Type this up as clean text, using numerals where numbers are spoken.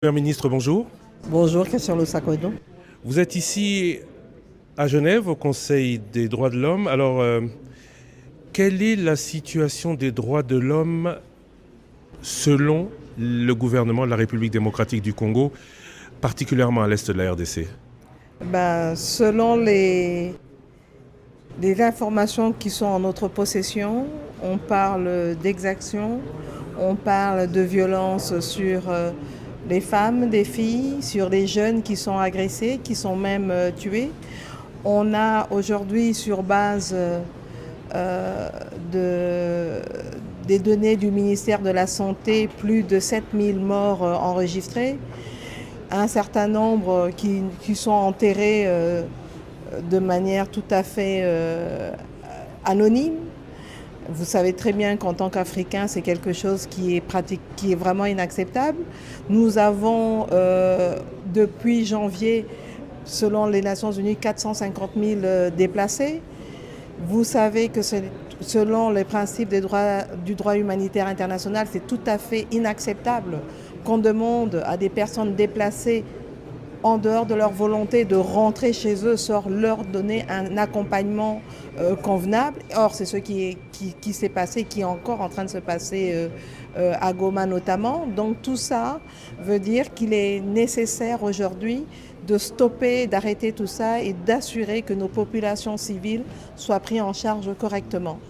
Monsieur le ministre, bonjour. Bonjour, Christian Losakodo. Vous êtes ici à Genève, au Conseil des droits de l'homme. Alors, quelle est la situation des droits de l'homme selon le gouvernement de la République démocratique du Congo, particulièrement à l'est de la RDC? Selon les informations qui sont en notre possession, on parle d'exactions, on parle de violences sur les femmes, des filles, sur les jeunes qui sont agressés, qui sont même tués. On a aujourd'hui, sur base des données du ministère de la Santé, plus de 7000 morts enregistrés, un certain nombre qui sont enterrés de manière tout à fait anonyme. Vous savez très bien qu'en tant qu'Africains, c'est quelque chose qui est vraiment inacceptable. Nous avons, depuis janvier, selon les Nations Unies, 450 000 déplacés. Vous savez que selon les principes du droit humanitaire international, c'est tout à fait inacceptable qu'on demande à des personnes déplacées en dehors de leur volonté de rentrer chez eux, sans leur donner un accompagnement convenable. Or, c'est ce qui s'est passé, qui est encore en train de se passer à Goma notamment. Donc tout ça veut dire qu'il est nécessaire aujourd'hui de stopper, d'arrêter tout ça et d'assurer que nos populations civiles soient prises en charge correctement.